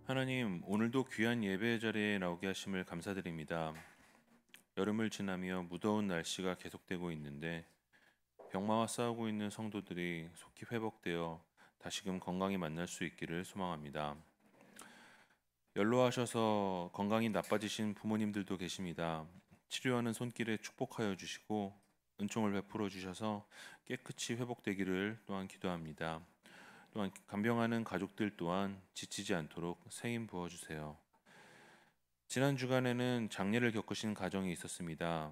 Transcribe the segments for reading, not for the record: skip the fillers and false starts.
하나님, 오늘도 귀한 예배 자리에 나오게 하심을 감사드립니다. 여름을 지나며 무더운 날씨가 계속되고 있는데 병마와 싸우고 있는 성도들이 속히 회복되어 다시금 건강히 만날 수 있기를 소망합니다. 연로하셔서 건강이 나빠지신 부모님들도 계십니다. 치료하는 손길에 축복하여 주시고 은총을 베풀어 주셔서 깨끗이 회복되기를 또한 기도합니다. 또한 간병하는 가족들 또한 지치지 않도록 새 힘 부어 주세요. 지난 주간에는 장례를 겪으신 가정이 있었습니다.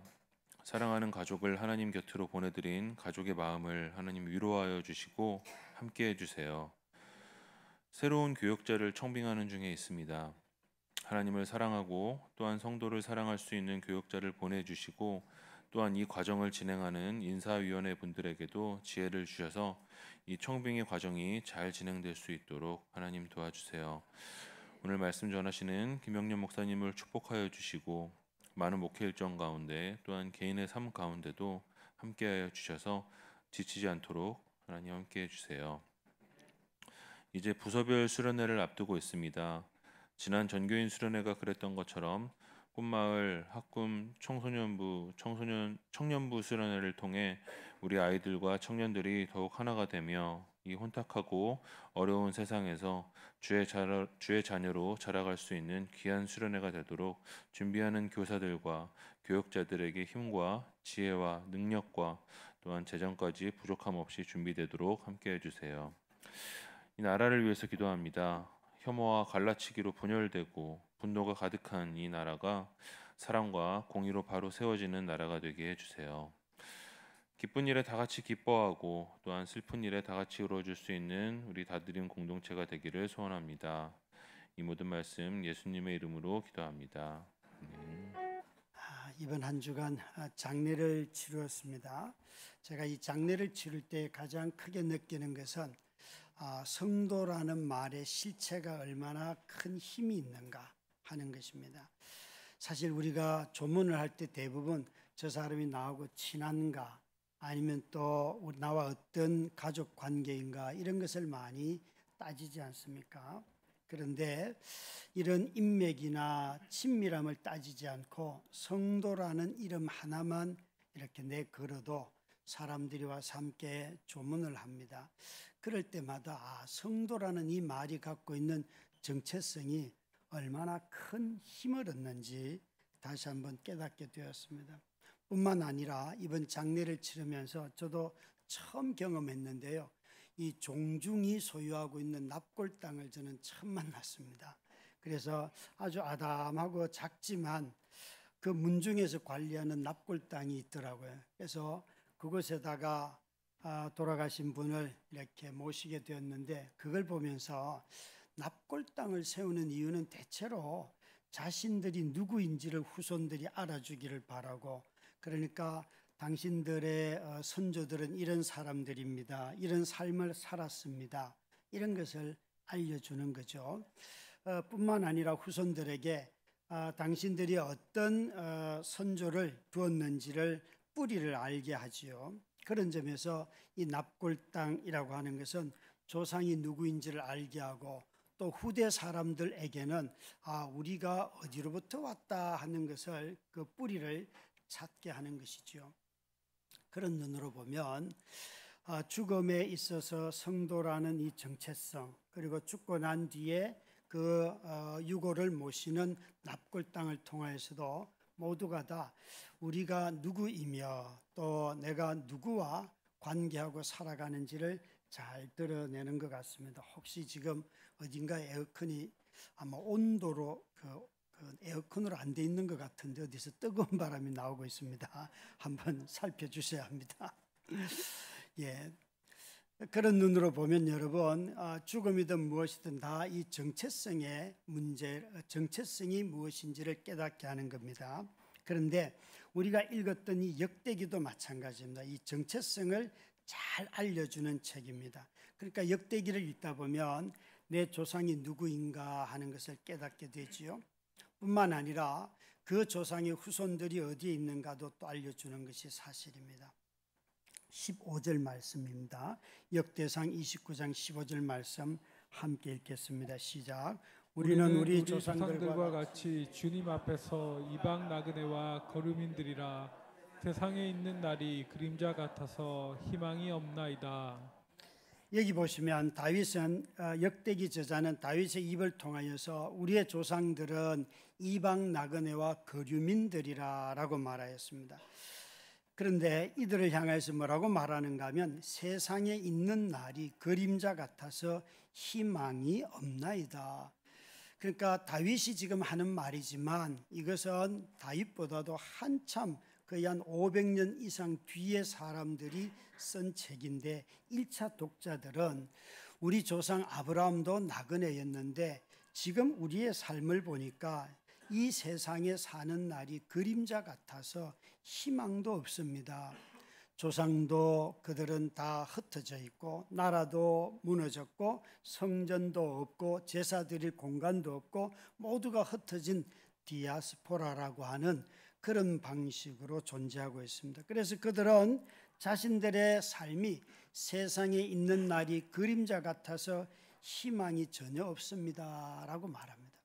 사랑하는 가족을 하나님 곁으로 보내드린 가족의 마음을 하나님 위로하여 주시고 함께 해주세요. 새로운 교역자를 청빙하는 중에 있습니다. 하나님을 사랑하고 또한 성도를 사랑할 수 있는 교역자를 보내주시고 또한 이 과정을 진행하는 인사위원회 분들에게도 지혜를 주셔서 이 청빙의 과정이 잘 진행될 수 있도록 하나님 도와주세요. 오늘 말씀 전하시는 김영렬 목사님을 축복하여 주시고 많은 목회 일정 가운데 또한 개인의 삶 가운데도 함께하여 주셔서 지치지 않도록 하나님 함께해 주세요. 이제 부서별 수련회를 앞두고 있습니다. 지난 전교인 수련회가 그랬던 것처럼 꿈마을 학금 청소년부 청년부 수련회를 통해 우리 아이들과 청년들이 더욱 하나가 되며 이 혼탁하고 어려운 세상에서 주의 자녀로 자라갈 수 있는 귀한 수련회가 되도록 준비하는 교사들과 교육자들에게 힘과 지혜와 능력과 또한 재정까지 부족함 없이 준비되도록 함께해 주세요. 이 나라를 위해서 기도합니다. 혐오와 갈라치기로 분열되고 분노가 가득한 이 나라가 사랑과 공의로 바로 세워지는 나라가 되게 해주세요. 기쁜 일에 다 같이 기뻐하고 또한 슬픈 일에 다 같이 이루어질 수 있는 우리 다드림 공동체가 되기를 소원합니다. 이 모든 말씀 예수님의 이름으로 기도합니다. 이번 한 주간 장례를 치루었습니다. 제가 이 장례를 치를 때 가장 크게 느끼는 것은 성도라는 말의 실체가 얼마나 큰 힘이 있는가 하는 것입니다. 사실 우리가 조문을 할 때 대부분 저 사람이 나하고 친한가 아니면 또 나와 어떤 가족 관계인가 이런 것을 많이 따지지 않습니까? 그런데 이런 인맥이나 친밀함을 따지지 않고 성도라는 이름 하나만 이렇게 내걸어도 사람들이 와서 함께 조문을 합니다. 그럴 때마다 성도라는 이 말이 갖고 있는 정체성이 얼마나 큰 힘을 얻는지 다시 한번 깨닫게 되었습니다. 뿐만 아니라 이번 장례를 치르면서 저도 처음 경험했는데요. 이 종중이 소유하고 있는 납골 땅을 저는 처음 만났습니다. 그래서 아주 아담하고 작지만 그 문중에서 관리하는 납골 땅이 있더라고요. 그래서 그곳에다가 돌아가신 분을 이렇게 모시게 되었는데 그걸 보면서 납골 땅을 세우는 이유는 대체로 자신들이 누구인지를 후손들이 알아주기를 바라고, 그러니까 당신들의 선조들은 이런 사람들입니다. 이런 삶을 살았습니다. 이런 것을 알려주는 거죠. 뿐만 아니라 후손들에게 당신들이 어떤 선조를 두었는지를 뿌리를 알게 하지요. 그런 점에서 이 납골 땅이라고 하는 것은 조상이 누구인지를 알게 하고 또 후대 사람들에게는 우리가 어디로부터 왔다 하는 것을 그 뿌리를 찾게 하는 것이죠. 그런 눈으로 보면 죽음에 있어서 성도라는 이 정체성, 그리고 죽고 난 뒤에 그 유고를 모시는 납골 땅을 통하여서도 모두가 다 우리가 누구이며 또 내가 누구와 관계하고 살아가는지를 잘 드러내는 것 같습니다. 혹시 지금 어딘가 에어컨이 아마 온도로 그 에어컨으로 안 돼 있는 것 같은데 어디서 뜨거운 바람이 나오고 있습니다. 한번 살펴주셔야 합니다. 예, 그런 눈으로 보면 여러분 죽음이든 무엇이든 다 이 정체성의 문제, 정체성이 무엇인지를 깨닫게 하는 겁니다. 그런데 우리가 읽었던 이 역대기도 마찬가지입니다. 이 정체성을 잘 알려주는 책입니다. 그러니까 역대기를 읽다 보면 내 조상이 누구인가 하는 것을 깨닫게 되지요. 뿐만 아니라 그 조상의 후손들이 어디에 있는가도 또 알려주는 것이 사실입니다. 15절 말씀입니다. 역대상 29장 15절 말씀 함께 읽겠습니다. 시작. 우리는 우리 우리 조상들과 조상들과 같이 주님 앞에서 이방 나그네와 거류민들이라. 세상에 있는 날이 그림자 같아서 희망이 없나이다. 여기 보시면 다윗은 역대기 저자는 다윗의 입을 통하여서 우리의 조상들은 이방 나그네와 거류민들이라라고 말하였습니다. 그런데 이들을 향해서 뭐라고 말하는가 하면 세상에 있는 날이 그림자 같아서 희망이 없나이다. 그러니까 다윗이 지금 하는 말이지만 이것은 다윗보다도 한참 거의 한 500년 이상 뒤에 사람들이 쓴 책인데 1차 독자들은 우리 조상 아브라함도 나그네였는데 지금 우리의 삶을 보니까 이 세상에 사는 날이 그림자 같아서 희망도 없습니다. 조상도 그들은 다 흩어져 있고 나라도 무너졌고 성전도 없고 제사 드릴 공간도 없고 모두가 흩어진 디아스포라라고 하는 그런 방식으로 존재하고 있습니다. 그래서 그들은 자신들의 삶이 세상에 있는 날이 그림자 같아서 희망이 전혀 없습니다 라고 말합니다.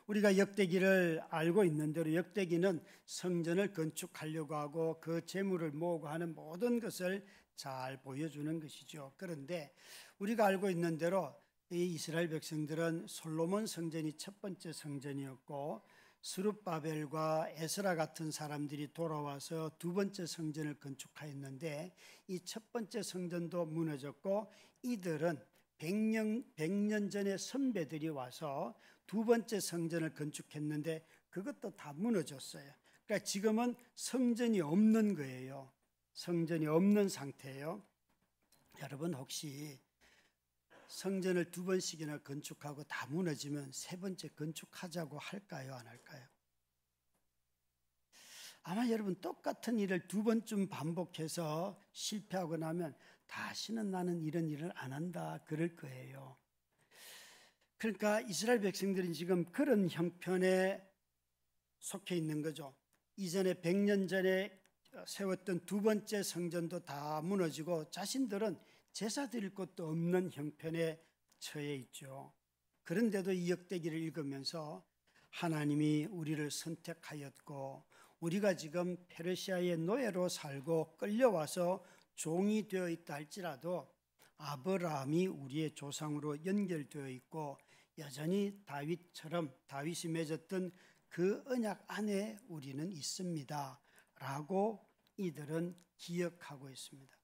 우리가 역대기를 알고 있는 대로 역대기는 성전을 건축하려고 하고 그 재물을 모으고 하는 모든 것을 잘 보여주는 것이죠. 그런데 우리가 알고 있는 대로 이 이스라엘 백성들은 솔로몬 성전이 첫 번째 성전이었고 스룹바벨과 에스라 같은 사람들이 돌아와서 두 번째 성전을 건축하였는데 이 첫 번째 성전도 무너졌고 이들은 100년 전에 선배들이 와서 두 번째 성전을 건축했는데 그것도 다 무너졌어요. 그러니까 지금은 성전이 없는 거예요. 성전이 없는 상태예요. 여러분 혹시 성전을 두 번씩이나 건축하고 다 무너지면 세 번째 건축하자고 할까요? 안 할까요? 아마 여러분 똑같은 일을 두 번쯤 반복해서 실패하고 나면 다시는 나는 이런 일을 안 한다 그럴 거예요. 그러니까 이스라엘 백성들은 지금 그런 형편에 속해 있는 거죠. 이전에 100년 전에 세웠던 두 번째 성전도 다 무너지고 자신들은 제사 드릴 것도 없는 형편에 처해 있죠. 그런데도 이 역대기를 읽으면서 하나님이 우리를 선택하였고 우리가 지금 페르시아의 노예로 살고 끌려와서 종이 되어 있다 할지라도 아브라함이 우리의 조상으로 연결되어 있고 여전히 다윗처럼 다윗이 맺었던 그 언약 안에 우리는 있습니다 라고 이들은 기억하고 있습니다.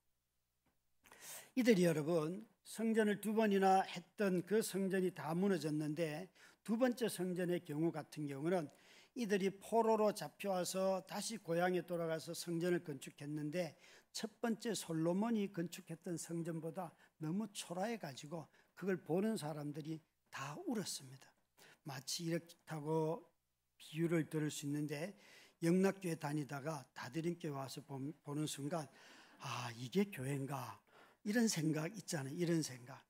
이들이 여러분 성전을 두 번이나 했던 그 성전이 다 무너졌는데 두 번째 성전의 경우 같은 경우는 이들이 포로로 잡혀와서 다시 고향에 돌아가서 성전을 건축했는데 첫 번째 솔로몬이 건축했던 성전보다 너무 초라해 가지고 그걸 보는 사람들이 다 울었습니다. 마치 이렇다고 비유를 들을 수 있는데 영락교회 다니다가 다드림교회 와서 보는 순간 아 이게 교회인가 이런 생각 있잖아요. 이런 생각.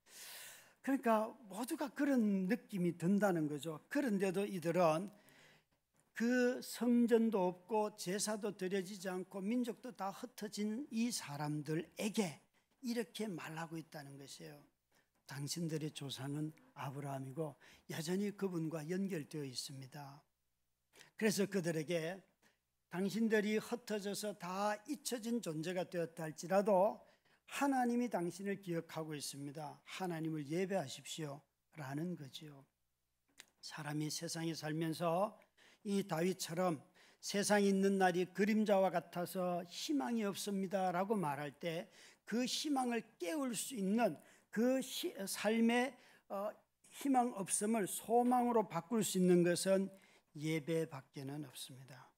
그러니까 모두가 그런 느낌이 든다는 거죠. 그런데도 이들은 그 성전도 없고 제사도 드려지지 않고 민족도 다 흩어진 이 사람들에게 이렇게 말하고 있다는 것이에요. 당신들의 조상은 아브라함이고 여전히 그분과 연결되어 있습니다. 그래서 그들에게 당신들이 흩어져서 다 잊혀진 존재가 되었다 할지라도 하나님이 당신을 기억하고 있습니다. 하나님을 예배하십시오 라는 거죠. 사람이 세상에 살면서 이 다윗처럼 세상에 있는 날이 그림자와 같아서 희망이 없습니다 라고 말할 때 그 희망을 깨울 수 있는 그 삶의 희망 없음을 소망으로 바꿀 수 있는 것은 예배밖에는 없습니다.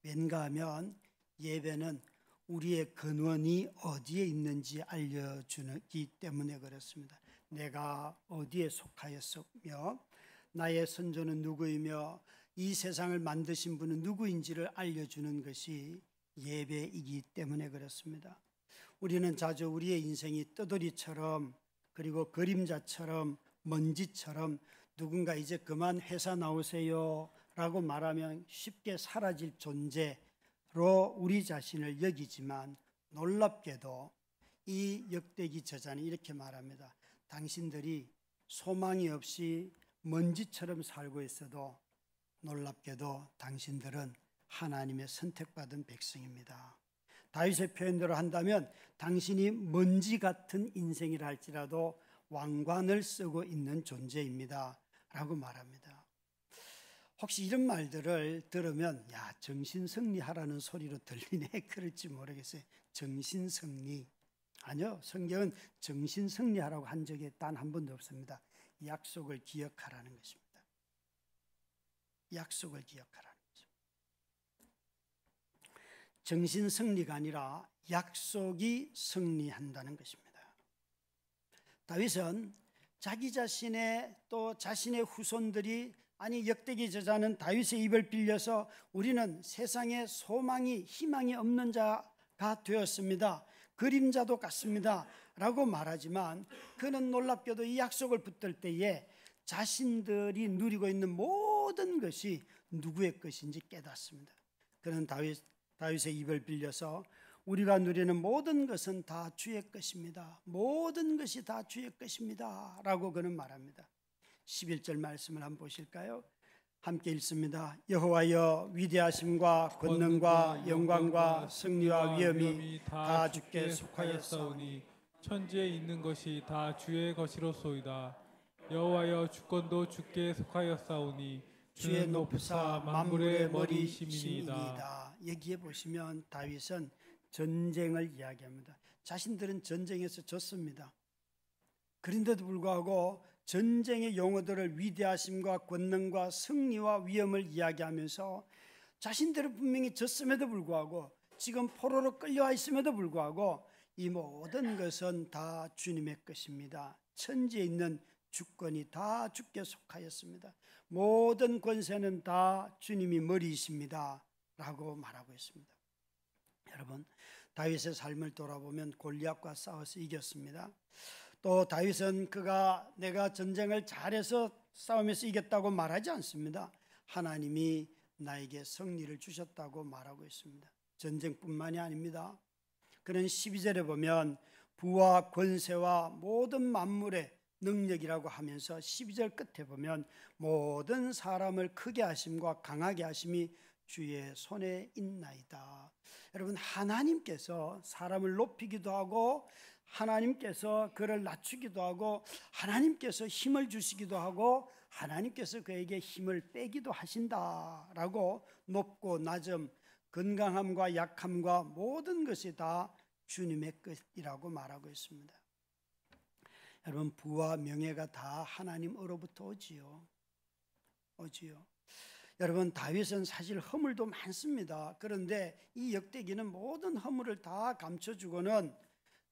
왠가 하면 예배는 우리의 근원이 어디에 있는지 알려주기 때문에 그렇습니다. 내가 어디에 속하였으며 나의 선조는 누구이며 이 세상을 만드신 분은 누구인지를 알려주는 것이 예배이기 때문에 그렇습니다. 우리는 자주 우리의 인생이 떠돌이처럼 그리고 그림자처럼 먼지처럼 누군가 이제 그만 회사 나오세요 라고 말하면 쉽게 사라질 존재로 우리 자신을 여기지만 놀랍게도 이 역대기 저자는 이렇게 말합니다. 당신들이 소망이 없이 먼지처럼 살고 있어도 놀랍게도 당신들은 하나님의 선택받은 백성입니다. 다윗의 표현대로 한다면 당신이 먼지 같은 인생이라 할지라도 왕관을 쓰고 있는 존재입니다 라고 말합니다. 혹시 이런 말들을 들으면 야, 정신승리하라는 소리로 들리네 그럴지 모르겠어요. 정신승리 아니요, 성경은 정신승리하라고 한 적이 단 한 번도 없습니다. 약속을 기억하라는 것입니다. 약속을 기억하라는 거죠. 정신승리가 아니라 약속이 승리한다는 것입니다. 다윗은 자기 자신의 또 자신의 후손들이 아니 역대기 저자는 다윗의 입을 빌려서 우리는 세상에 소망이 희망이 없는 자가 되었습니다. 그림자도 같습니다 라고 말하지만 그는 놀랍게도 이 약속을 붙들 때에 자신들이 누리고 있는 모든 것이 누구의 것인지 깨닫습니다. 그는 다윗의 입을 빌려서 우리가 누리는 모든 것은 다 주의 것입니다. 모든 것이 다 주의 것입니다 라고 그는 말합니다. 11절 말씀을 한번 보실까요? 함께 읽습니다. 여호와여 위대하심과 권능과 영광과 승리와 위엄이 다 주께 속하였사오니 천지에 있는 것이 다 주의 것이로소이다. 여호와여 주권도 주께 속하였사오니 주의 높으사 만물의 머리심이니이다. 여기에 보시면 다윗은 전쟁을 이야기합니다. 자신들은 전쟁에서 졌습니다. 그런데도 불구하고 전쟁의 용어들을 위대하심과 권능과 승리와 위엄을 이야기하면서 자신들은 분명히 졌음에도 불구하고 지금 포로로 끌려와 있음에도 불구하고 이 모든 것은 다 주님의 것입니다. 천지에 있는 주권이 다 주께 속하였습니다. 모든 권세는 다 주님이 머리이십니다 라고 말하고 있습니다. 여러분, 다윗의 삶을 돌아보면 골리앗과 싸워서 이겼습니다. 또 다윗은 내가 전쟁을 잘해서 싸우면서 이겼다고 말하지 않습니다. 하나님이 나에게 승리를 주셨다고 말하고 있습니다. 전쟁뿐만이 아닙니다. 그는 12절에 보면 부와 권세와 모든 만물의 능력이라고 하면서 12절 끝에 보면 모든 사람을 크게 하심과 강하게 하심이 주의 손에 있나이다. 여러분, 하나님께서 사람을 높이기도 하고 하나님께서 그를 낮추기도 하고 하나님께서 힘을 주시기도 하고 하나님께서 그에게 힘을 빼기도 하신다라고 높고 낮음, 건강함과 약함과 모든 것이 다 주님의 것이라고 말하고 있습니다. 여러분, 부와 명예가 다 하나님으로부터 오지요. 여러분, 다윗은 사실 허물도 많습니다. 그런데 이 역대기는 모든 허물을 다 감춰주고는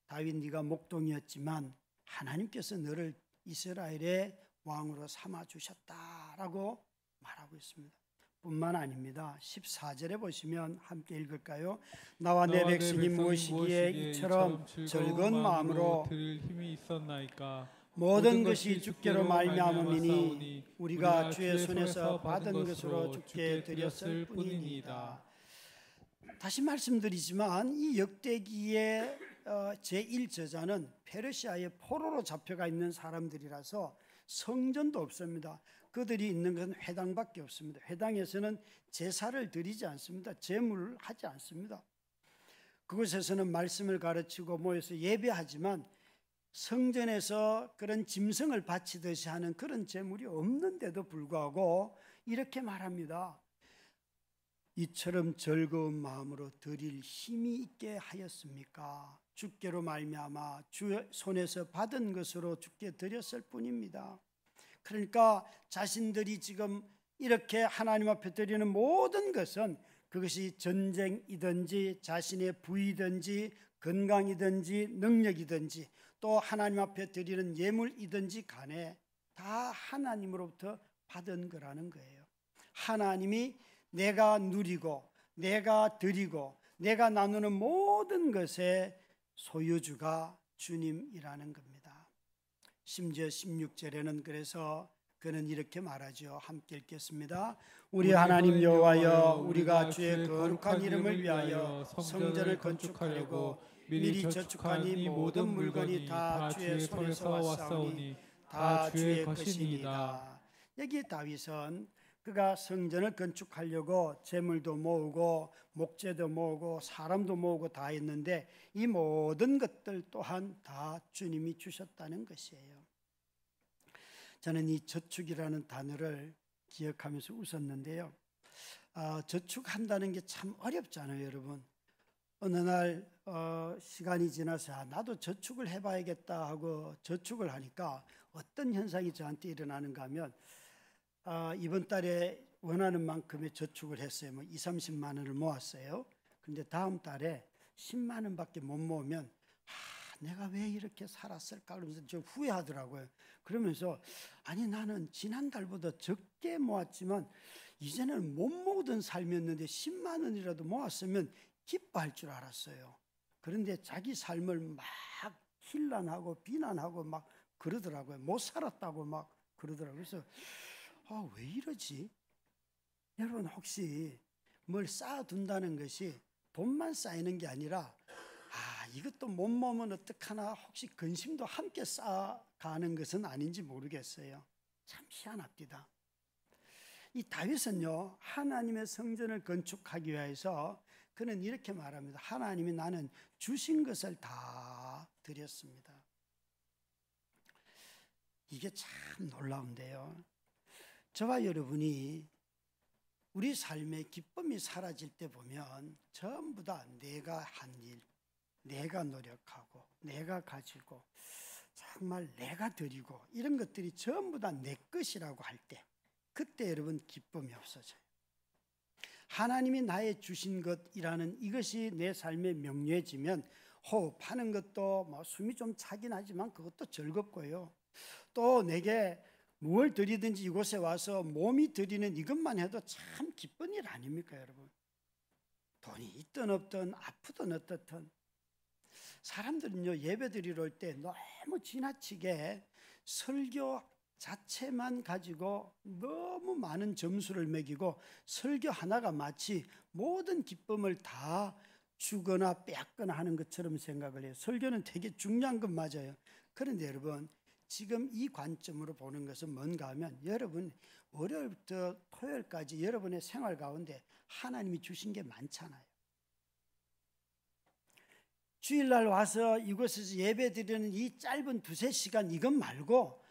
다윗 네가 목동이었지만 하나님께서 너를 이스라엘의 왕으로 삼아주셨다라고 말하고 있습니다. 뿐만 아닙니다. 14절에 보시면 함께 읽을까요? 나와 내 백성이 무엇이기에 이처럼 즐거운 마음으로 들을 힘이 있었나이까. 모든 것이 주께로 말미암음이니 우리가 주의 손에서 받은 것으로 주께 드렸을 뿐이니이다. 다시 말씀드리지만 이 역대기의 제1저자는 페르시아의 포로로 잡혀가 있는 사람들이라서 성전도 없습니다. 그들이 있는 것은 회당밖에 없습니다. 회당에서는 제사를 드리지 않습니다. 제물을 하지 않습니다. 그곳에서는 말씀을 가르치고 모여서 예배하지만 성전에서 그런 짐승을 바치듯이 하는 그런 제물이 없는데도 불구하고 이렇게 말합니다. 이처럼 즐거운 마음으로 드릴 힘이 있게 하였습니까? 주께로 말미암아 주 손에서 받은 것으로 주께 드렸을 뿐입니다. 그러니까 자신들이 지금 이렇게 하나님 앞에 드리는 모든 것은 그것이 전쟁이든지 자신의 부이든지 건강이든지 능력이든지 또 하나님 앞에 드리는 예물이든지 간에 다 하나님으로부터 받은 거라는 거예요. 하나님이 내가 누리고 내가 드리고 내가 나누는 모든 것의 소유주가 주님이라는 겁니다. 심지어 16절에는 그래서 그는 이렇게 말하죠. 함께 읽겠습니다. 우리 하나님 여호와여, 우리가 주의 거룩한 이름을 위하여 성전을 건축하려고 미리 저축한 이 모든 물건이 다 주의 손에서 왔사오니 다 주의 것이니이다. 여기 다윗은 그가 성전을 건축하려고 재물도 모으고 목재도 모으고 사람도 모으고 다 했는데 이 모든 것들 또한 다 주님이 주셨다는 것이에요. 저는 이 저축이라는 단어를 기억하면서 웃었는데요. 저축한다는 게 참 어렵잖아요, 여러분. 어느 날 시간이 지나서 나도 저축을 해봐야겠다 하고 저축을 하니까 어떤 현상이 저한테 일어나는가 하면 이번 달에 원하는 만큼의 저축을 했어요. 뭐 2, 30만 원을 모았어요. 근데 다음 달에 10만 원밖에 못 모으면 내가 왜 이렇게 살았을까 그러면서 좀 후회하더라고요. 그러면서 아니 나는 지난달보다 적게 모았지만 이제는 못 모으던 삶이었는데 10만 원이라도 모았으면 기뻐할 줄 알았어요. 그런데 자기 삶을 막 힐난하고 비난하고 막 그러더라고요. 못 살았다고 막 그러더라고요. 그래서 왜 이러지? 여러분 혹시 뭘 쌓아둔다는 것이 돈만 쌓이는 게 아니라 이것도 못 모으면 어떡하나 혹시 근심도 함께 쌓아가는 것은 아닌지 모르겠어요. 참 희한합니다. 이 다윗은요 하나님의 성전을 건축하기 위해서 그는 이렇게 말합니다. 하나님이 나는 주신 것을 다 드렸습니다. 이게 참 놀라운데요. 저와 여러분이 우리 삶의 기쁨이 사라질 때 보면 전부 다 내가 한 일, 내가 노력하고 내가 가지고 정말 내가 드리고 이런 것들이 전부 다 내 것이라고 할 때 그때 여러분 기쁨이 없어져요. 하나님이 나의 주신 것이라는 이것이 내 삶의 명료해지면 호흡하는 것도 뭐 숨이 좀 차긴 하지만 그것도 즐겁고요. 또 내게 무엇을 드리든지 이곳에 와서 몸이 드리는 이것만 해도 참 기쁜 일 아닙니까 여러분? 돈이 있든 없든 아프든 어떻든 사람들은요 예배 드리러 올 때 너무 지나치게 설교 자체만 가지고 너무 많은 점수를 매기고 설교 하나가 마치 모든 기쁨을 다 주거나 빼앗거나 하는 것처럼 생각을 해요. 설교는 되게 중요한 건 맞아요. 그런데 여러분 지금 이 관점으로 보는 것은 뭔가 하면 여러분 월요일부터 토요일까지 여러분의 생활 가운데 하나님이 주신 게 많잖아요. 주일날 와서 이곳에서 예배 드리는 이 짧은 2-3시간 이것 말고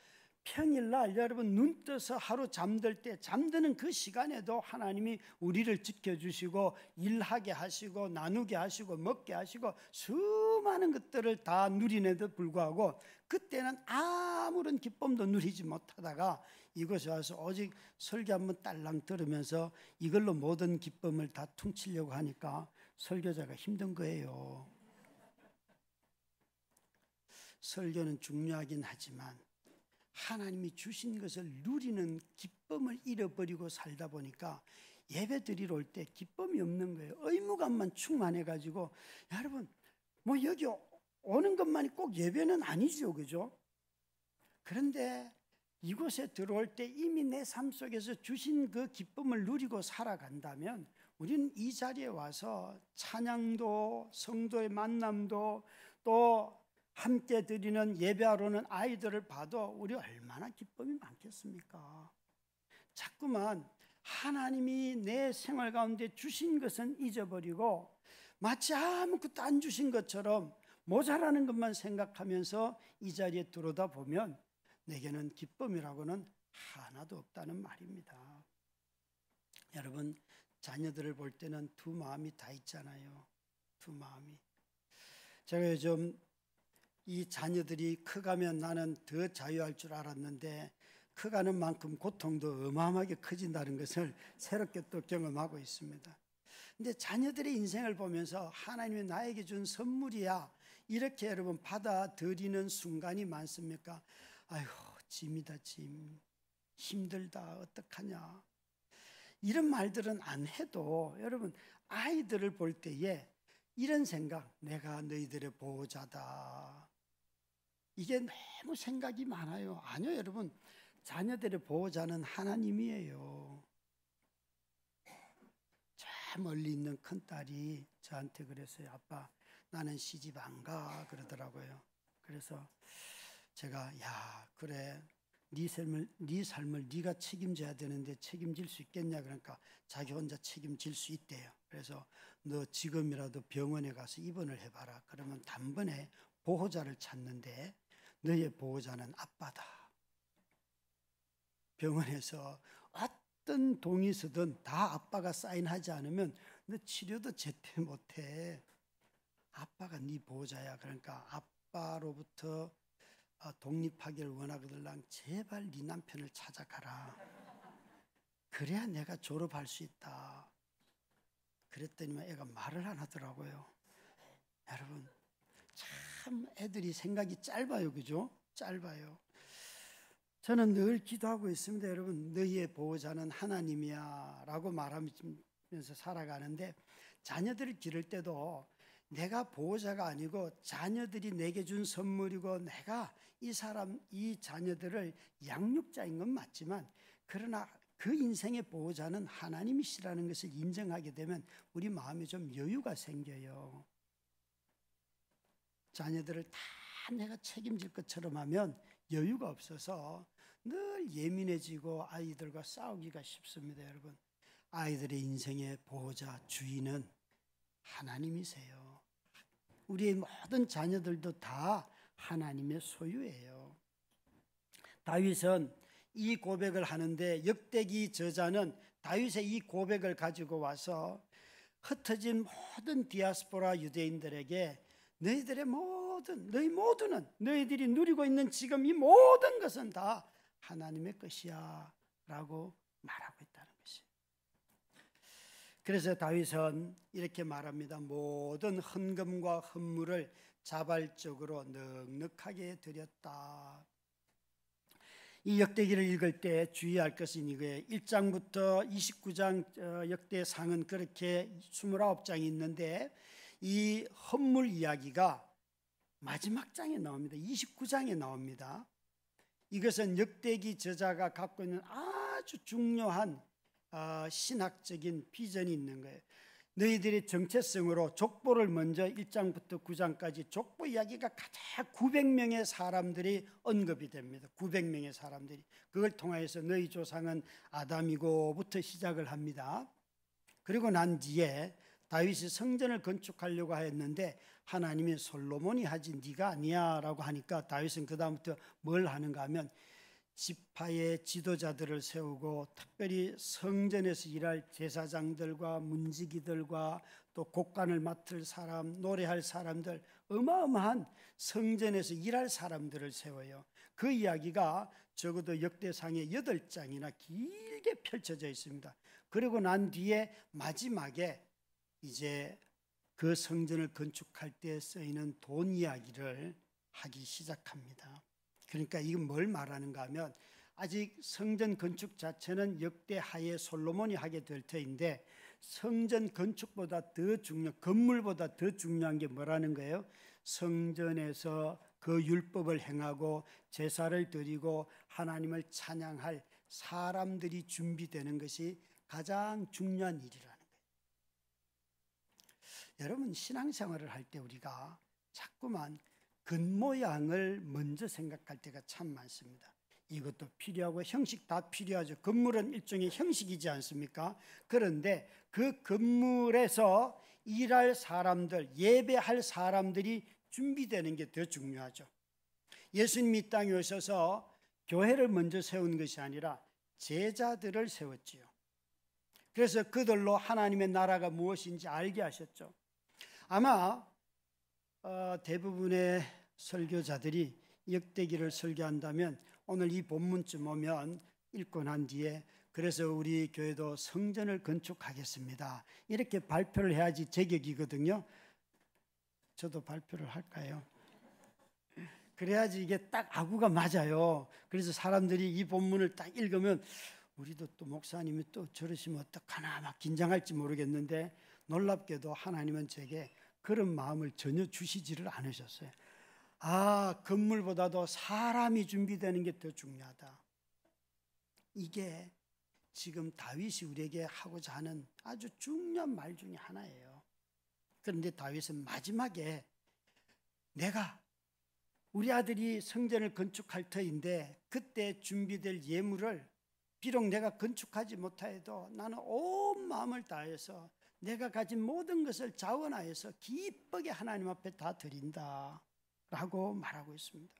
평일날 여러분 눈 떠서 하루 잠들 때 잠드는 그 시간에도 하나님이 우리를 지켜주시고 일하게 하시고 나누게 하시고 먹게 하시고 수많은 것들을 다 누리는데도 불구하고 그때는 아무런 기쁨도 누리지 못하다가 이곳에 와서 오직 설교 한번 딸랑 들으면서 이걸로 모든 기쁨을 다 퉁치려고 하니까 설교자가 힘든 거예요. 설교는 중요하긴 하지만 하나님이 주신 것을 누리는 기쁨을 잃어버리고 살다 보니까 예배 드리러 올 때 기쁨이 없는 거예요. 의무감만 충만해가지고 여러분 뭐 여기 오는 것만이 꼭 예배는 아니죠, 그죠? 그런데 이곳에 들어올 때 이미 내 삶 속에서 주신 그 기쁨을 누리고 살아간다면 우리는 이 자리에 와서 찬양도 성도의 만남도 또 함께 드리는 예배하러 오는 아이들을 봐도 우리 얼마나 기쁨이 많겠습니까? 자꾸만 하나님이 내 생활 가운데 주신 것은 잊어버리고 마치 아무것도 안 주신 것처럼 모자라는 것만 생각하면서 이 자리에 들어오다 보면 내게는 기쁨이라고는 하나도 없다는 말입니다. 여러분 자녀들을 볼 때는 두 마음이 다 있잖아요. 두 마음이. 제가 요즘 이 자녀들이 커가면 나는 더 자유할 줄 알았는데 커가는 만큼 고통도 어마어마하게 커진다는 것을 새롭게 또 경험하고 있습니다. 근데 자녀들의 인생을 보면서 하나님이 나에게 준 선물이야 이렇게 여러분 받아들이는 순간이 많습니까? 아이고 짐이다 짐, 힘들다 어떡하냐 이런 말들은 안 해도 여러분 아이들을 볼 때에 이런 생각, 내가 너희들의 보호자다. 이게 너무 생각이 많아요. 아니요 여러분, 자녀들의 보호자는 하나님이에요. 저 멀리 있는 큰딸이 저한테 그랬어요. 아빠 나는 시집 안 가 그러더라고요. 그래서 제가 야 그래 네 삶을 네가 책임져야 되는데 책임질 수 있겠냐? 그러니까 자기 혼자 책임질 수 있대요. 그래서 너 지금이라도 병원에 가서 입원을 해봐라. 그러면 단번에 보호자를 찾는데 너의 보호자는 아빠다. 병원에서 어떤 동의 서든 다 아빠가 사인하지 않으면 너 치료도 제때 못해. 아빠가 네 보호자야. 그러니까 아빠로부터 독립하기를 원하거든. 제발 네 남편을 찾아가라. 그래야 내가 졸업할 수 있다. 그랬더니 애가 말을 안 하더라고요. 여러분, 참 애들이 생각이 짧아요. 그죠? 짧아요. 저는 늘 기도하고 있습니다. 여러분, 너희의 보호자는 하나님이야 라고 말하면서 살아가는데, 자녀들을 기를 때도 내가 보호자가 아니고 자녀들이 내게 준 선물이고 내가 이 자녀들을 양육자인 건 맞지만, 그러나 그 인생의 보호자는 하나님이시라는 것을 인정하게 되면 우리 마음에 좀 여유가 생겨요. 자녀들을 다 내가 책임질 것처럼 하면 여유가 없어서 늘 예민해지고 아이들과 싸우기가 쉽습니다. 여러분, 아이들의 인생의 보호자, 주인은 하나님이세요. 우리의 모든 자녀들도 다 하나님의 소유예요. 다윗은 이 고백을 하는데, 역대기 저자는 다윗의 이 고백을 가지고 와서 흩어진 모든 디아스포라 유대인들에게 너희 모두는 너희들이 누리고 있는 지금 이 모든 것은 다 하나님의 것이야 라고 말하고 있다는 것이에요. 그래서 다윗은 이렇게 말합니다. 모든 헌금과 헌물을 자발적으로 넉넉하게 드렸다. 이 역대기를 읽을 때 주의할 것은 이거예요. 1장부터 29장 역대상은 그렇게 29장이 있는데, 이 헌물 이야기가 마지막 장에 나옵니다. 29장에 나옵니다. 이것은 역대기 저자가 갖고 있는 아주 중요한 신학적인 비전이 있는 거예요. 너희들의 정체성으로 족보를 먼저 1장부터 9장까지 족보 이야기가 가장 900명의 사람들이 언급이 됩니다. 900명의 사람들이. 그걸 통해서 너희 조상은 아담이고부터 시작을 합니다. 그리고 난 뒤에 다윗이 성전을 건축하려고 했는데 하나님이 솔로몬이 하지 네가 아니야 라고 하니까 다윗은 그 다음부터 뭘 하는가 하면 지파의 지도자들을 세우고, 특별히 성전에서 일할 제사장들과 문지기들과 또 곡간을 맡을 사람, 노래할 사람들, 어마어마한 성전에서 일할 사람들을 세워요. 그 이야기가 적어도 역대상의 8장이나 길게 펼쳐져 있습니다. 그리고 난 뒤에 마지막에 이제 그 성전을 건축할 때 쓰이는 돈 이야기를 하기 시작합니다. 그러니까 이건 뭘 말하는가 하면, 아직 성전 건축 자체는 역대하에 솔로몬이 하게 될 터인데, 성전 건축보다 더 건물보다 더 중요한 게 뭐라는 거예요? 성전에서 그 율법을 행하고 제사를 드리고 하나님을 찬양할 사람들이 준비되는 것이 가장 중요한 일이라는 거예요. 여러분, 신앙생활을 할 때 우리가 자꾸만 겉모양을 먼저 생각할 때가 참 많습니다. 이것도 필요하고 형식 다 필요하죠. 건물은 일종의 형식이지 않습니까? 그런데 그 건물에서 일할 사람들, 예배할 사람들이 준비되는 게 더 중요하죠. 예수님이 이 땅에 오셔서 교회를 먼저 세운 것이 아니라 제자들을 세웠지요. 그래서 그들로 하나님의 나라가 무엇인지 알게 하셨죠. 아마 대부분의 설교자들이 역대기를 설교한다면 오늘 이 본문쯤 오면 읽고 난 뒤에 그래서 우리 교회도 성전을 건축하겠습니다 이렇게 발표를 해야지 제격이거든요. 저도 발표를 할까요? 그래야지 이게 딱 아구가 맞아요. 그래서 사람들이 이 본문을 딱 읽으면 우리도 또 목사님이 또 저러시면 어떡하나 막 긴장할지 모르겠는데, 놀랍게도 하나님은 제게 그런 마음을 전혀 주시지를 않으셨어요. 건물보다도 사람이 준비되는 게 더 중요하다. 이게 지금 다윗이 우리에게 하고자 하는 아주 중요한 말 중에 하나예요. 그런데 다윗은 마지막에 내가 우리 아들이 성전을 건축할 터인데 그때 준비될 예물을 비록 내가 건축하지 못하여도 나는 온 마음을 다해서 내가 가진 모든 것을 자원하여서 기쁘게 하나님 앞에 다 드린다 라고 말하고 있습니다.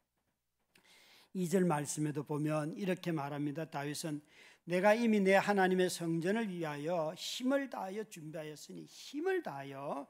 2절 말씀에도 보면 이렇게 말합니다. 다윗은 내가 이미 내 하나님의 성전을 위하여 힘을 다하여 준비하였으니 힘을 다하여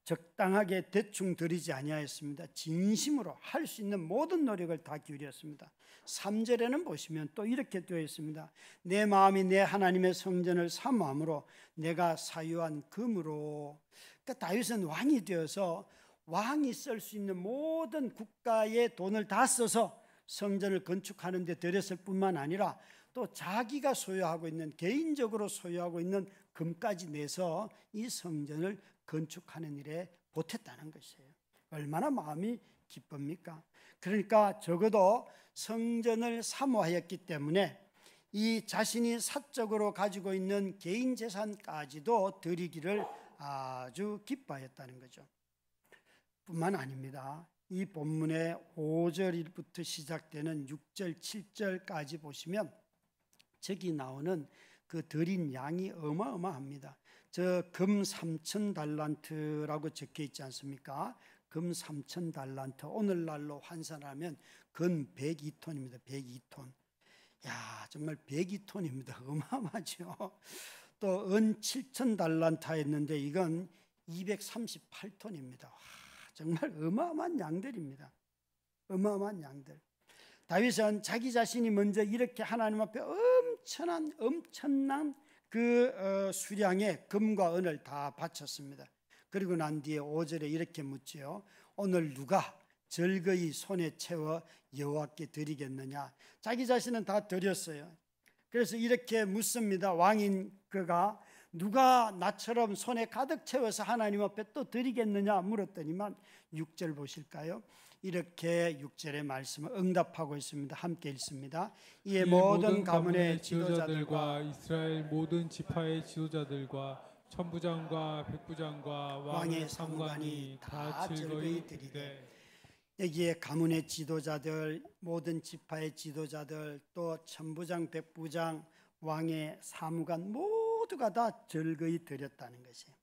적당하게 대충 드리지 아니하였습니다. 진심으로 할 수 있는 모든 노력을 다 기울였습니다. 3절에는 보시면 또 이렇게 되어 있습니다. 내 마음이 내 하나님의 성전을 사모함으로 내가 사유한 금으로. 그러니까 다윗은 왕이 되어서 왕이 쓸 수 있는 모든 국가의 돈을 다 써서 성전을 건축하는 데 들였을 뿐만 아니라 또 자기가 소유하고 있는, 개인적으로 소유하고 있는 금까지 내서 이 성전을 건축하는 일에 보탰다는 것이에요. 얼마나 마음이 기쁩니까? 그러니까 적어도 성전을 사모하였기 때문에 이 자신이 사적으로 가지고 있는 개인 재산까지도 드리기를 아주 기뻐했다는 거죠. 뿐만 아닙니다. 이 본문의 5절부터 시작되는 6절, 7절까지 보시면 저기 나오는 그 드린 양이 어마어마합니다. 저 금 3,000달란트라고 적혀 있지 않습니까? 금 3,000달란트, 오늘날로 환산하면 근 102톤입니다. 102톤. 야, 정말 102톤입니다. 어마어마하죠. 또 은 7,000달란트였는데 이건 238톤입니다. 와, 정말 어마어마한 양들입니다. 어마어마한 양들. 다윗은 자기 자신이 먼저 이렇게 하나님 앞에 엄청난 그 수량의 금과 은을 다 바쳤습니다. 그리고 난 뒤에 5절에 이렇게 묻지요. 오늘 누가 절거이 손에 채워 여호와께 드리겠느냐. 자기 자신은 다 드렸어요. 그래서 이렇게 묻습니다. 왕인 그가 누가 나처럼 손에 가득 채워서 하나님 앞에 또 드리겠느냐 물었더니만 6절 보실까요? 이렇게 6절의 말씀을 응답하고 있습니다. 함께 읽습니다. 이에 모든 가문의 지도자들과 이스라엘 모든 지파의 지도자들과 천부장과 백부장과 왕의 상관이 다 즐거이 드리되. 여기에 가문의 지도자들, 모든 지파의 지도자들, 또 천부장, 백부장, 왕의 사무관 모두가 다 즐거이 드렸다는 것이에요.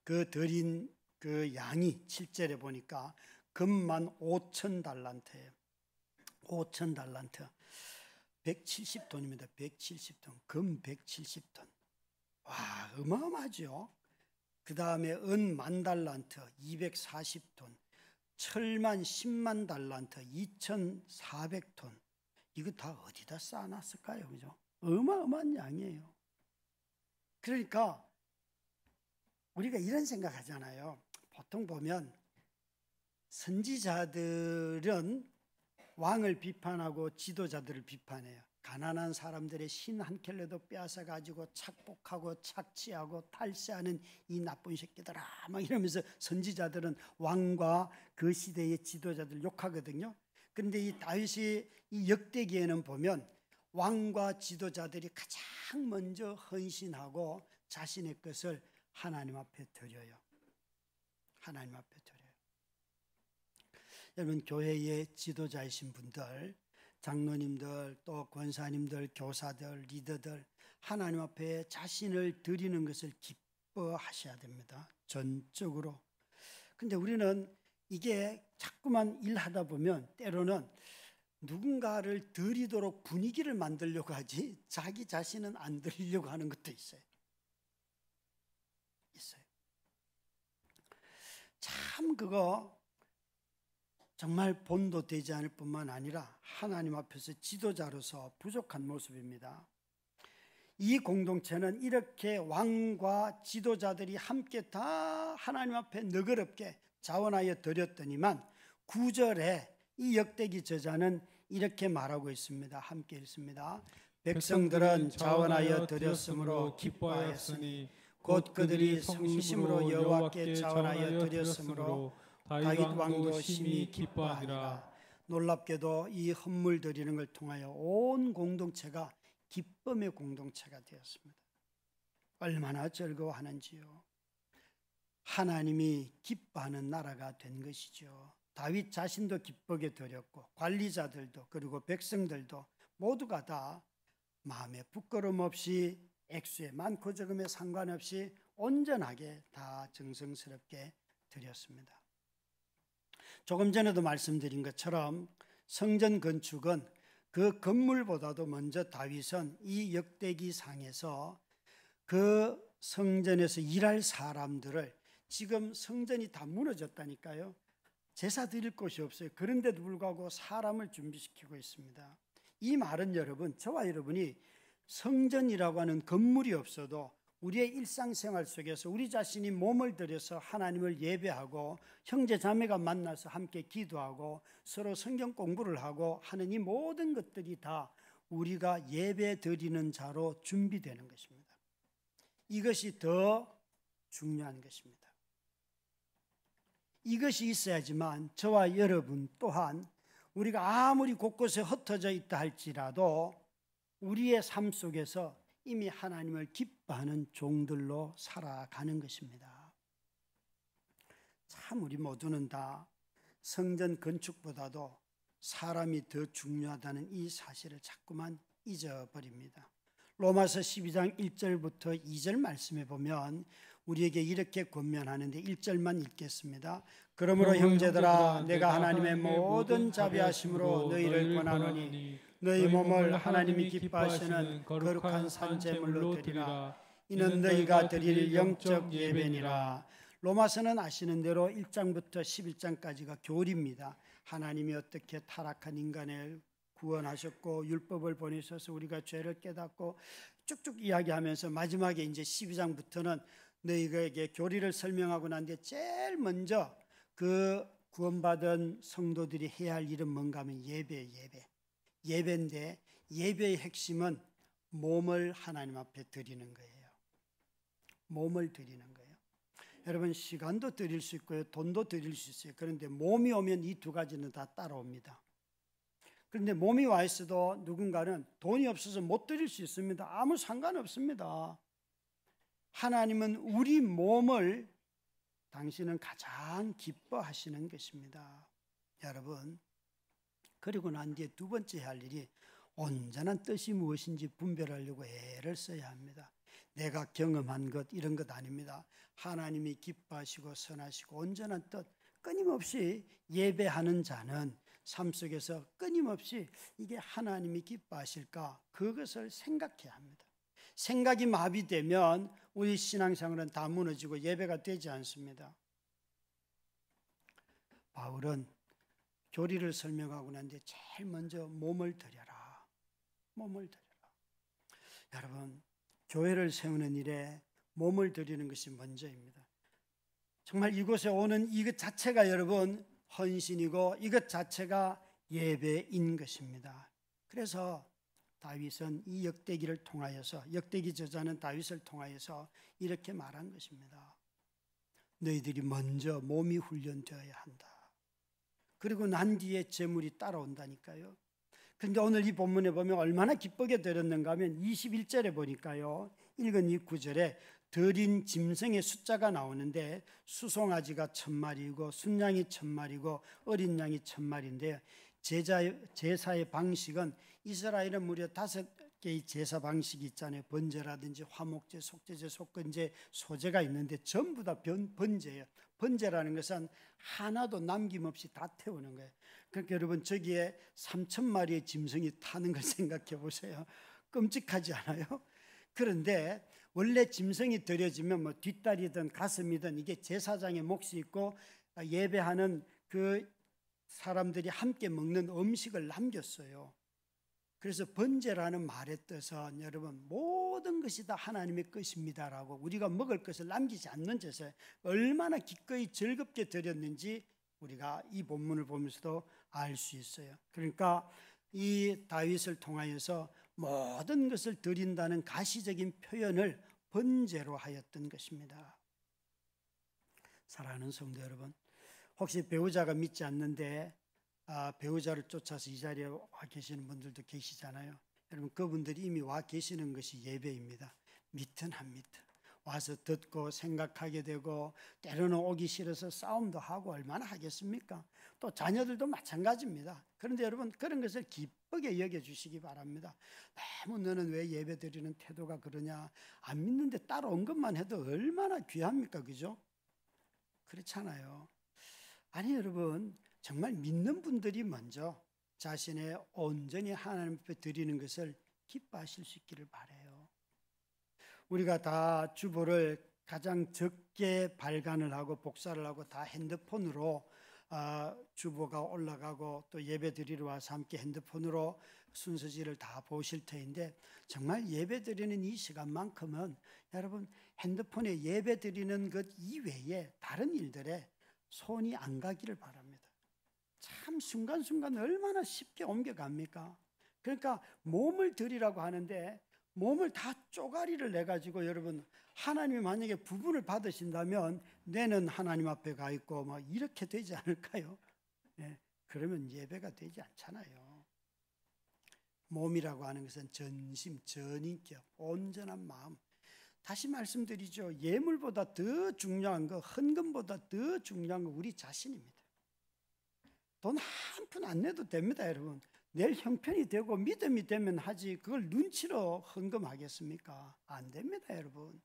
그 드린 그 양이 7절에 보니까 금만 5,000달란트예요. 5,000달란트. 170톤입니다. 170톤. 금 170톤. 와, 어마어마하죠. 그 다음에 은 10,000달란트 240톤. 철만 10만 달란트 2,400톤. 이거 다 어디다 쌓아놨을까요? 그죠? 어마어마한 양이에요. 그러니까 우리가 이런 생각 하잖아요. 보통 보면 선지자들은 왕을 비판하고 지도자들을 비판해요. 가난한 사람들의 신 한 켤레도 빼앗아 가지고 착복하고 착취하고 탈세하는 이 나쁜 새끼들아 막 이러면서 선지자들은 왕과 그 시대의 지도자들 욕하거든요. 그런데 이 다윗이 이 역대기에는 보면 왕과 지도자들이 가장 먼저 헌신하고 자신의 것을 하나님 앞에 드려요. 하나님 앞에 드려요. 여러분, 교회의 지도자이신 분들, 장로님들, 또 권사님들, 교사들, 리더들, 하나님 앞에 자신을 드리는 것을 기뻐하셔야 됩니다. 전적으로. 근데 우리는 이게 자꾸만 일하다 보면 때로는 누군가를 드리도록 분위기를 만들려고 하지 자기 자신은 안 드리려고 하는 것도 있어요. 참 그거 정말 본도 되지 않을 뿐만 아니라 하나님 앞에서 지도자로서 부족한 모습입니다. 이 공동체는 이렇게 왕과 지도자들이 함께 다 하나님 앞에 너그럽게 자원하여 드렸더니만 9절에 이 역대기 저자는 이렇게 말하고 있습니다. 함께 읽습니다. 백성들은 자원하여 드렸으므로 기뻐하였으니 곧 그들이 성심으로 여호와께 자원하여 드렸으므로 다윗 왕도 심히 기뻐하니라. 놀랍게도 이 헌물 드리는 걸 통하여 온 공동체가 기쁨의 공동체가 되었습니다. 얼마나 즐거워하는지요. 하나님이 기뻐하는 나라가 된 것이죠. 다윗 자신도 기쁘게 드렸고 관리자들도 그리고 백성들도 모두가 다 마음에 부끄럼 없이 액수에 많고 적음에 상관없이 온전하게 다 정성스럽게 드렸습니다. 조금 전에도 말씀드린 것처럼 성전 건축은 그 건물보다도 먼저 다윗은 이 역대기 상에서 그 성전에서 일할 사람들을, 지금 성전이 다 무너졌다니까요. 제사 드릴 곳이 없어요. 그런데도 불구하고 사람을 준비시키고 있습니다. 이 말은 여러분, 저와 여러분이 성전이라고 하는 건물이 없어도 우리의 일상생활 속에서 우리 자신이 몸을 들여서 하나님을 예배하고 형제 자매가 만나서 함께 기도하고 서로 성경 공부를 하고 하는 이 모든 것들이 다 우리가 예배 드리는 자로 준비되는 것입니다. 이것이 더 중요한 것입니다. 이것이 있어야지만 저와 여러분 또한 우리가 아무리 곳곳에 흩어져 있다 할지라도 우리의 삶 속에서 이미 하나님을 기뻐하는 종들로 살아가는 것입니다. 참 우리 모두는 다 성전 건축보다도 사람이 더 중요하다는 이 사실을 자꾸만 잊어버립니다. 로마서 12장 1절부터 2절 말씀에 보면 우리에게 이렇게 권면하는데 1절만 읽겠습니다. 그러므로 형제들아 내가 하나님의 모든 자비하심으로 너희를 권하노니 너희 몸을 하나님이 기뻐하시는 거룩한 산제물로 드리라. 이는 너희가 드릴 영적 예배니라. 로마서는 아시는 대로 1장부터 11장까지가 교리입니다. 하나님이 어떻게 타락한 인간을 구원하셨고 율법을 보내셔서 우리가 죄를 깨닫고 쭉쭉 이야기하면서 마지막에 이제 12장부터는 너희에게 교리를 설명하고 난 뒤에 제일 먼저 그 구원받은 성도들이 해야 할 일은 뭔가 하면 예배인데 예배의 핵심은 몸을 하나님 앞에 드리는 거예요. 몸을 드리는 거예요. 여러분 시간도 드릴 수 있고요. 돈도 드릴 수 있어요. 그런데 몸이 오면 이 두 가지는 다 따라옵니다. 그런데 몸이 와 있어도 누군가는 돈이 없어서 못 드릴 수 있습니다. 아무 상관없습니다. 하나님은 우리 몸을 당신은 가장 기뻐하시는 것입니다. 여러분, 그리고 난 뒤에 두 번째 할 일이 온전한 뜻이 무엇인지 분별하려고 애를 써야 합니다. 내가 경험한 것 이런 것 아닙니다. 하나님이 기뻐하시고 선하시고 온전한 뜻, 끊임없이 예배하는 자는 삶 속에서 끊임없이 이게 하나님이 기뻐하실까 그것을 생각해야 합니다. 생각이 마비되면 우리 신앙생활은 다 무너지고 예배가 되지 않습니다. 바울은 교리를 설명하고 난 뒤에 제일 먼저 몸을 드려라. 몸을 드려라. 여러분, 교회를 세우는 일에 몸을 드리는 것이 먼저입니다. 정말 이곳에 오는 이것 자체가 여러분 헌신이고 이것 자체가 예배인 것입니다. 그래서 다윗은 이 역대기를 통하여서, 역대기 저자는 다윗을 통하여서 이렇게 말한 것입니다. 너희들이 먼저 몸이 훈련되어야 한다. 그리고 난 뒤에 재물이 따라온다니까요. 그런데 오늘 이 본문에 보면 얼마나 기쁘게 드렸는가 하면 21절에 보니까요, 읽은 이 구절에 드린 짐승의 숫자가 나오는데 수송아지가 1000마리이고 순양이 1000마리고 어린 양이 1000마리인데요. 제사의 방식은 이스라엘은 무려 5개의 제사 방식이 있잖아요. 번제라든지 화목제, 속죄제, 속건제, 소제가 있는데 전부 다 번제예요. 번제라는 것은 하나도 남김없이 다 태우는 거예요. 그러니까 여러분 저기에 3000마리의 짐승이 타는 걸 생각해 보세요. 끔찍하지 않아요? 그런데 원래 짐승이 드려지면 뭐 뒷다리든 가슴이든 이게 제사장의 몫이 있고 예배하는 그 사람들이 함께 먹는 음식을 남겼어요. 그래서 번제라는 말의 뜻은 여러분 모든 것이 다 하나님의 것입니다라고 우리가 먹을 것을 남기지 않는 제사, 얼마나 기꺼이 즐겁게 드렸는지 우리가 이 본문을 보면서도 알 수 있어요. 그러니까 이 다윗을 통하여서 모든 것을 드린다는 가시적인 표현을 번제로 하였던 것입니다. 사랑하는 성도 여러분, 혹시 배우자가 믿지 않는데 배우자를 쫓아서 이 자리에 와 계시는 분들도 계시잖아요. 여러분 그분들이 이미 와 계시는 것이 예배입니다. 믿든 안 믿든 와서 듣고 생각하게 되고 때로는 오기 싫어서 싸움도 하고 얼마나 하겠습니까? 또 자녀들도 마찬가지입니다. 그런데 여러분 그런 것을 기쁘게 여겨주시기 바랍니다. 너무 너는 왜 예배 드리는 태도가 그러냐? 안 믿는데 따라온 것만 해도 얼마나 귀합니까? 그죠? 그렇잖아요. 아니 여러분 정말 믿는 분들이 먼저 자신의 온전히 하나님 앞에 드리는 것을 기뻐하실 수 있기를 바라요. 우리가 다 주보를 가장 적게 발간을 하고 복사를 하고 다 핸드폰으로 주보가 올라가고 또 예배 드리러 와서 함께 핸드폰으로 순서지를 다 보실 터인데 정말 예배 드리는 이 시간만큼은 여러분 핸드폰에 예배 드리는 것 이외에 다른 일들에 손이 안 가기를 바랍니다. 참 순간순간 얼마나 쉽게 옮겨갑니까? 그러니까 몸을 드리라고 하는데 몸을 다 쪼가리를 내가지고 여러분 하나님이 만약에 부분을 받으신다면 뇌는 하나님 앞에 가 있고 막 이렇게 되지 않을까요? 네, 그러면 예배가 되지 않잖아요. 몸이라고 하는 것은 전심, 전인격, 온전한 마음. 다시 말씀드리죠. 예물보다 더 중요한 거, 헌금보다 더 중요한 거 우리 자신입니다. 돈 한 푼 안 내도 됩니다, 여러분. 낼 형편이 되고 믿음이 되면 하지 그걸 눈치로 헌금하겠습니까? 안 됩니다, 여러분.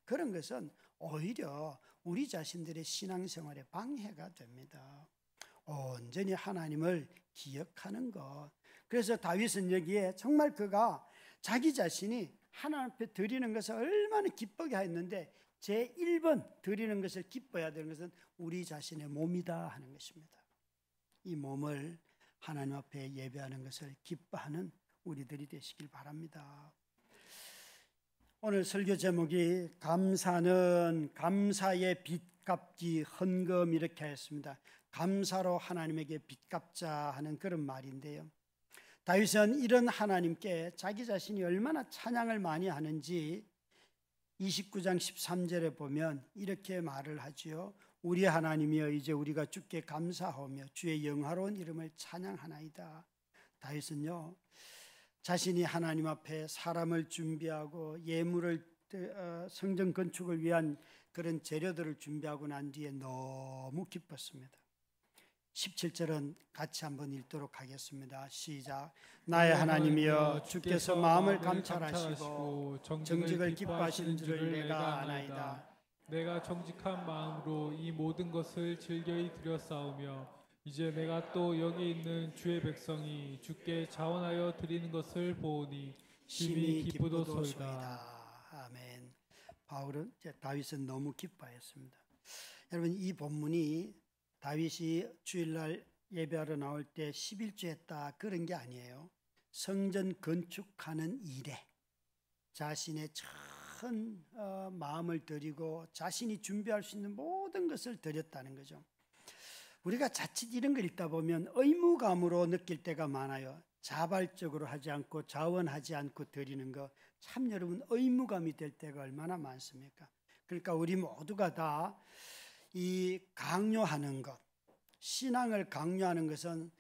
그런 것은 오히려 우리 자신들의 신앙생활에 방해가 됩니다. 온전히 하나님을 기억하는 것. 그래서 다윗은 여기에 정말 그가 자기 자신이 하나님 앞에 드리는 것을 얼마나 기쁘게 했는데 제1번 드리는 것을 기뻐해야 되는 것은 우리 자신의 몸이다 하는 것입니다. 이 몸을 하나님 앞에 예배하는 것을 기뻐하는 우리들이 되시길 바랍니다. 오늘 설교 제목이 감사는 감사의 빚 갚기 헌금 이렇게 했습니다. 감사로 하나님에게 빚 갚자 하는 그런 말인데요. 다윗은 이런 하나님께 자기 자신이 얼마나 찬양을 많이 하는지 29장 13절에 보면 이렇게 말을 하지요. 우리 하나님이여 이제 우리가 주께 감사하며 주의 영화로운 이름을 찬양하나이다. 다윗은요 자신이 하나님 앞에 사람을 준비하고 예물을 성전 건축을 위한 그런 재료들을 준비하고 난 뒤에 너무 기뻤습니다. 17절은 같이 한번 읽도록 하겠습니다. 시작. 나의 하나님이여 주께서 마음을 감찰하시고 정직을 기뻐하시는 줄을 내가 아나이다. 내가 정직한 마음으로 이 모든 것을 즐겨이 드렸사오며 이제 내가 또 여기 있는 주의 백성이 주께 자원하여 드리는 것을 보오니 심히 기쁘도소이다. 아멘. 다윗은 너무 기뻐했습니다. 여러분 이 본문이 다윗이 주일날 예배하러 나올 때 11조 했다 그런 게 아니에요. 성전 건축하는 일에 자신의 큰 마음을 드리고 자신이 준비할 수 있는 모든 것을 드렸다는 거죠. 우리가 자칫 이런 걸 읽다 보면 의무감으로 느낄 때가 많아요. 자발적으로 하지 않고 자원하지 않고 드리는 거 참 여러분 의무감이 될 때가 얼마나 많습니까? 그러니까 우리 모두가 다 이 강요하는 것, 신앙을 강요하는 것은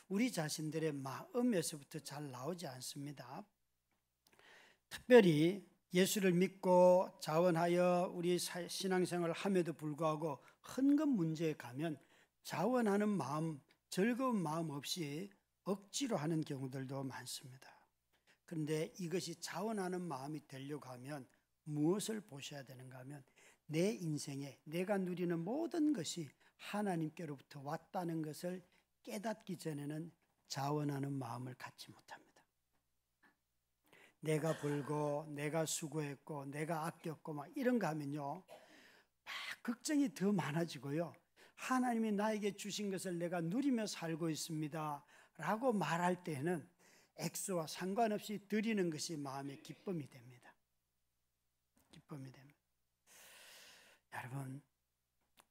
우리 자신들의 마음에서부터 잘 나오지 않습니다. 특별히 예수를 믿고 자원하여 우리 신앙생활을 함에도 불구하고 헌금 문제에 가면 자원하는 마음, 즐거운 마음 없이 억지로 하는 경우들도 많습니다. 그런데 이것이 자원하는 마음이 되려고 하면 무엇을 보셔야 되는가 하면 내 인생에 내가 누리는 모든 것이 하나님께로부터 왔다는 것을 깨닫기 전에는 자원하는 마음을 갖지 못합니다. 내가 벌고 내가 수고했고 내가 아꼈고 막 이런 거 하면요 막 걱정이 더 많아지고요. 하나님이 나에게 주신 것을 내가 누리며 살고 있습니다 라고 말할 때는 액수와 상관없이 드리는 것이 마음의 기쁨이 됩니다. 기쁨이 됩니다. 여러분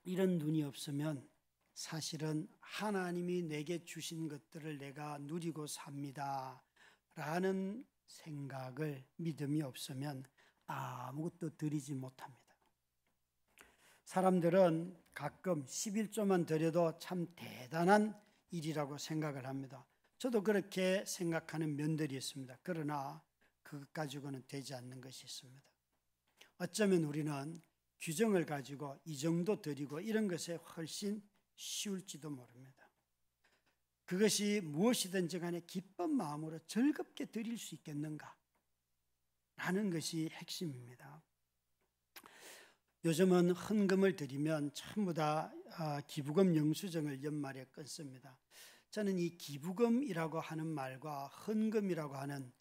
이런 눈이 없으면 사실은 하나님이 내게 주신 것들을 내가 누리고 삽니다 라는 생각을 믿음이 없으면 아무것도 드리지 못합니다. 사람들은 가끔 11조만 드려도 참 대단한 일이라고 생각을 합니다. 저도 그렇게 생각하는 면들이 있습니다. 그러나 그것 가지고는 되지 않는 것이 있습니다. 어쩌면 우리는 규정을 가지고 이 정도 드리고 이런 것에 훨씬 쉬울지도 모릅니다. 그것이 무엇이든지 간에 기쁜 마음으로 즐겁게 드릴 수 있겠는가 라는 것이 핵심입니다. 요즘은 헌금을 드리면 전부 다 기부금 영수증을 연말에 끊습니다. 저는 이 기부금이라고 하는 말과 헌금이라고 하는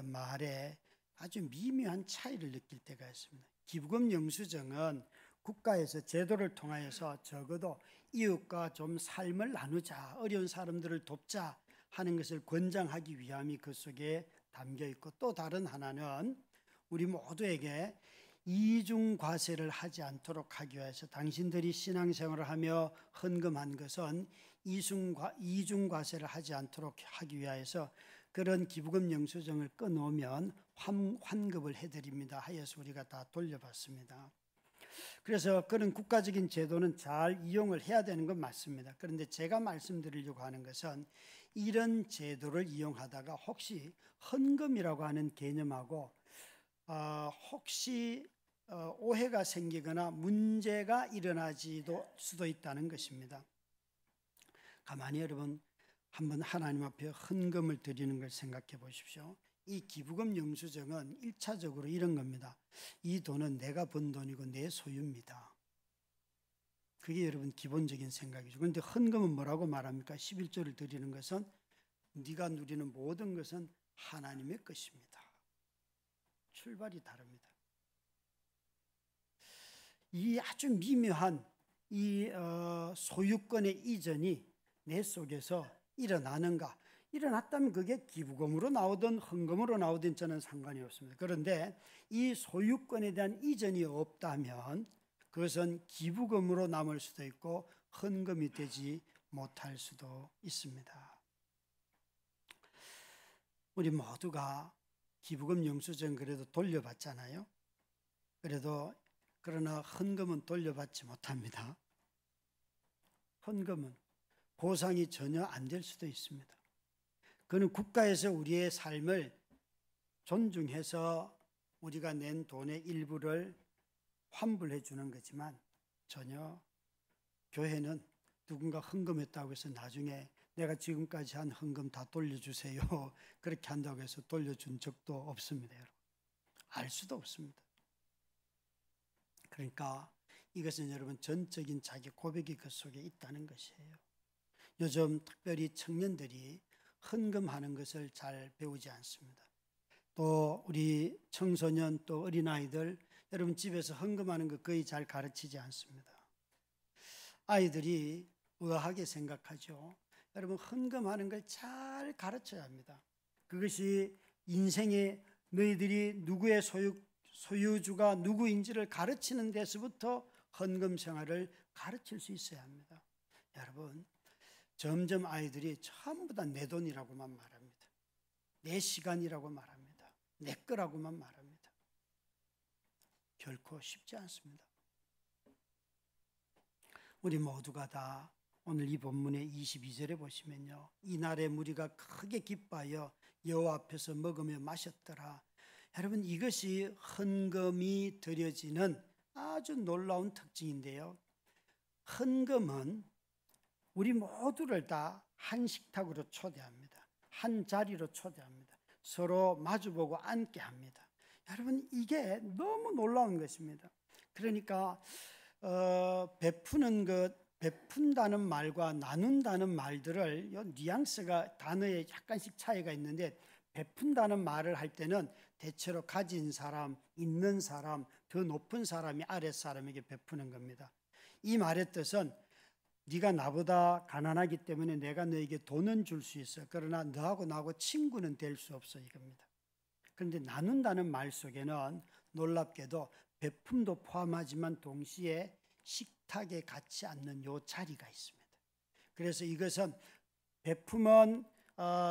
말에 아주 미묘한 차이를 느낄 때가 있습니다. 기부금 영수증은 국가에서 제도를 통하여서 적어도 이웃과 좀 삶을 나누자, 어려운 사람들을 돕자 하는 것을 권장하기 위함이 그 속에 담겨 있고, 또 다른 하나는 우리 모두에게 이중과세를 하지 않도록 하기 위해서 당신들이 신앙생활을 하며 헌금한 것은 이중과세를 하지 않도록 하기 위해서 그런 기부금 영수증을 끊어오면 환급을 해드립니다 하여서 우리가 다 돌려받습니다. 그래서 그런 국가적인 제도는 잘 이용을 해야 되는 건 맞습니다. 그런데 제가 말씀드리려고 하는 것은 이런 제도를 이용하다가 혹시 헌금이라고 하는 개념하고 혹시 오해가 생기거나 문제가 일어나지도 수도 있다는 것입니다. 가만히 여러분 한번 하나님 앞에 헌금을 드리는 걸 생각해 보십시오. 이 기부금 영수증은 1차적으로 이런 겁니다. 이 돈은 내가 번 돈이고 내 소유입니다. 그게 여러분 기본적인 생각이죠. 그런데 헌금은 뭐라고 말합니까? 11조를 드리는 것은 네가 누리는 모든 것은 하나님의 것입니다. 출발이 다릅니다. 이 아주 미묘한 이 소유권의 이전이 내 속에서 일어나는가? 일어났다면 그게 기부금으로 나오든 헌금으로 나오든 저는 상관이 없습니다. 그런데 이 소유권에 대한 이전이 없다면 그것은 기부금으로 남을 수도 있고 헌금이 되지 못할 수도 있습니다. 우리 모두가 기부금 영수증 그래도 돌려받잖아요. 그러나 헌금은 돌려받지 못합니다. 헌금은 보상이 전혀 안 될 수도 있습니다. 그는 국가에서 우리의 삶을 존중해서 우리가 낸 돈의 일부를 환불해 주는 거지만 전혀 교회는 누군가 헌금했다고 해서 나중에 내가 지금까지 한 헌금 다 돌려주세요 그렇게 한다고 해서 돌려준 적도 없습니다. 여러분. 알 수도 없습니다. 그러니까 이것은 여러분 전적인 자기 고백이 그 속에 있다는 것이에요. 요즘 특별히 청년들이 헌금하는 것을 잘 배우지 않습니다. 또 우리 청소년 또 어린아이들 여러분 집에서 헌금하는 거 거의 잘 가르치지 않습니다. 아이들이 의아하게 생각하죠. 여러분 헌금하는 걸 잘 가르쳐야 합니다. 그것이 인생의 너희들이 누구의 소유주가 누구인지를 가르치는 데서부터 헌금 생활을 가르칠 수 있어야 합니다. 여러분 점점 아이들이 전부 다 내 돈이라고만 말합니다. 내 시간이라고 말합니다. 내 거라고만 말합니다. 결코 쉽지 않습니다. 우리 모두가 다 오늘 이 본문의 22절에 보시면요. 이날에 무리가 크게 기뻐하여 여호와 앞에서 먹으며 마셨더라. 여러분 이것이 헌금이 드려지는 아주 놀라운 특징인데요. 헌금은 우리 모두를 다 한 식탁으로 초대합니다. 한 자리로 초대합니다. 서로 마주보고 앉게 합니다. 여러분 이게 너무 놀라운 것입니다. 그러니까 베푸는 것, 베푼다는 말과 나눈다는 말들을 뉘앙스가 단어에 약간씩 차이가 있는데 베푼다는 말을 할 때는 대체로 가진 사람, 있는 사람, 더 높은 사람이 아랫 사람에게 베푸는 겁니다. 이 말의 뜻은 네가 나보다 가난하기 때문에 내가 너에게 돈은 줄 수 있어. 그러나 너하고 나하고 친구는 될 수 없어 이겁니다. 그런데 나눈다는 말 속에는 놀랍게도 베품도 포함하지만 동시에 식탁에 같이 앉는 요 자리가 있습니다. 그래서 이것은 베품은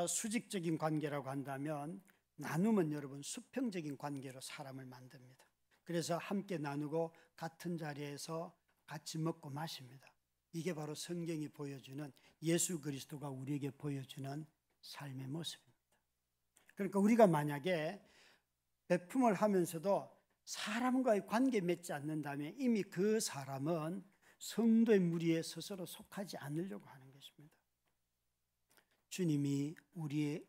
수직적인 관계라고 한다면 나눔은 여러분 수평적인 관계로 사람을 만듭니다. 그래서 함께 나누고 같은 자리에서 같이 먹고 마십니다. 이게 바로 성경이 보여주는 예수 그리스도가 우리에게 보여주는 삶의 모습입니다. 그러니까 우리가 만약에 베품을 하면서도 사람과의 관계 맺지 않는다면 이미 그 사람은 성도의 무리에 스스로 속하지 않으려고 하는 것입니다. 주님이 우리에게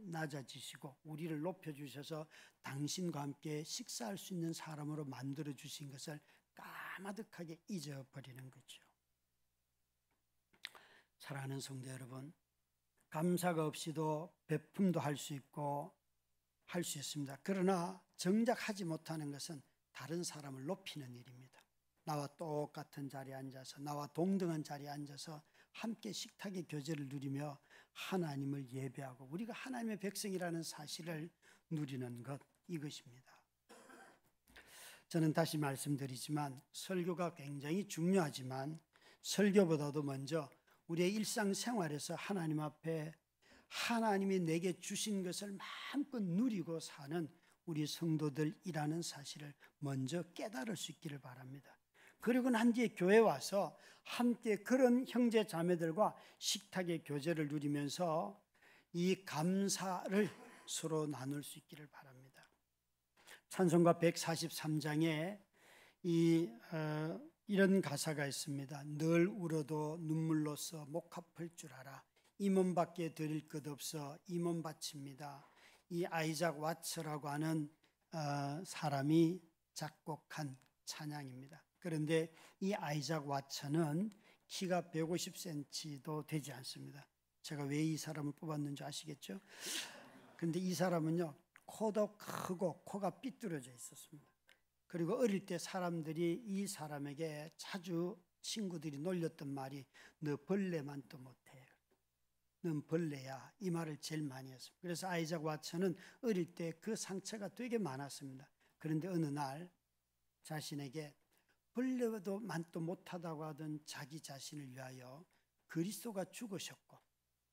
낮아지시고 우리를 높여주셔서 당신과 함께 식사할 수 있는 사람으로 만들어주신 것을 까마득하게 잊어버리는 거죠. 사랑하는 성도 여러분, 감사가 없이도 베품도 할 수 있고 할 수 있습니다. 그러나 정작 하지 못하는 것은 다른 사람을 높이는 일입니다. 나와 똑같은 자리에 앉아서, 나와 동등한 자리에 앉아서 함께 식탁의 교제를 누리며 하나님을 예배하고 우리가 하나님의 백성이라는 사실을 누리는 것, 이것입니다. 저는 다시 말씀드리지만 설교가 굉장히 중요하지만 설교보다도 먼저 우리의 일상생활에서 하나님 앞에 하나님이 내게 주신 것을 마음껏 누리고 사는 우리 성도들이라는 사실을 먼저 깨달을 수 있기를 바랍니다. 그리고 난 뒤에 교회 와서 함께 그런 형제 자매들과 식탁의 교제를 누리면서 이 감사를 서로 나눌 수 있기를 바랍니다. 찬송가 143장에 이런 가사가 있습니다. 늘 울어도 눈물로써 목합할 줄 알아. 이 몸밖에 드릴 것 없어 이 몸 바칩니다. 이 아이작 와츠라고 하는 사람이 작곡한 찬양입니다. 그런데 이 아이작 와츠는 키가 150cm도 되지 않습니다. 제가 왜 이 사람을 뽑았는지 아시겠죠? 그런데 이 사람은요, 코도 크고 코가 삐뚤어져 있었습니다. 그리고 어릴 때 사람들이 이 사람에게 자주 친구들이 놀렸던 말이 너 벌레만 또 못해. 넌 벌레야. 이 말을 제일 많이 했습니다. 그래서 아이작 와츠는 어릴 때 그 상처가 되게 많았습니다. 그런데 어느 날 자신에게 벌레도 만도 못하다고 하던 자기 자신을 위하여 그리스도가 죽으셨고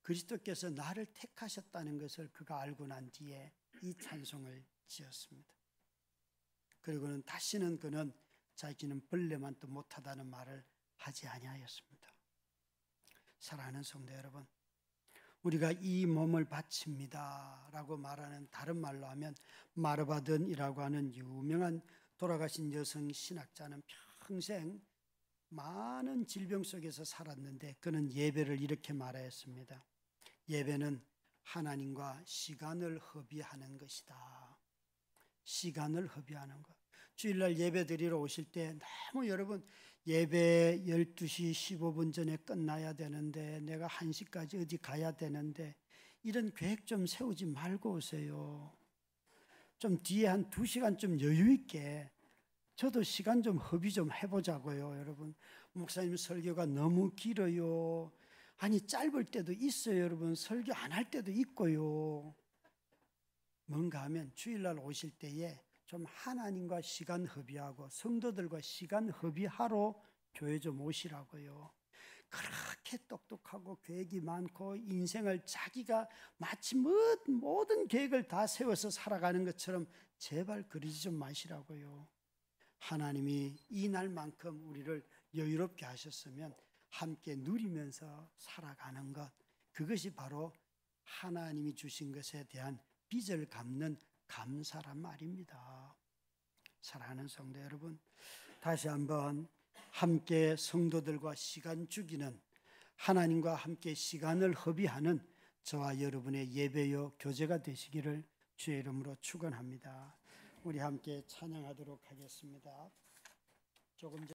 그리스도께서 나를 택하셨다는 것을 그가 알고 난 뒤에 이 찬송을 지었습니다. 그리고는 다시는 그는 자기는 벌레만도 못하다는 말을 하지 아니하였습니다. 사랑하는 성도 여러분, 우리가 이 몸을 바칩니다 라고 말하는, 다른 말로 하면 마르바든이라고 하는 유명한 돌아가신 여성 신학자는 평생 많은 질병 속에서 살았는데 그는 예배를 이렇게 말하였습니다. 예배는 하나님과 시간을 허비하는 것이다. 시간을 허비하는 것. 주일날 예배 드리러 오실 때 너무 여러분 예배 12시 15분 전에 끝나야 되는데 내가 1시까지 어디 가야 되는데 이런 계획 좀 세우지 말고 오세요. 좀 뒤에 한 2시간 좀 여유 있게 저도 시간 좀 허비 좀 해보자고요. 여러분, 목사님 설교가 너무 길어요. 아니 짧을 때도 있어요. 여러분, 설교 안 할 때도 있고요. 뭔가 하면 주일날 오실 때에 좀 하나님과 시간 허비하고 성도들과 시간 허비하러 교회 좀 오시라고요. 그렇게 똑똑하고 계획이 많고 인생을 자기가 마치 모든 계획을 다 세워서 살아가는 것처럼 제발 그러지 좀 마시라고요. 하나님이 이 날만큼 우리를 여유롭게 하셨으면 함께 누리면서 살아가는 것, 그것이 바로 하나님이 주신 것에 대한 빚을 갚는 감사란 말입니다. 사랑하는 성도 여러분, 다시 한번 함께 성도들과 시간 죽이는, 하나님과 함께 시간을 허비하는 저와 여러분의 예배요 교제가 되시기를 주의 이름으로 축원합니다. 우리 함께 찬양하도록 하겠습니다. 조금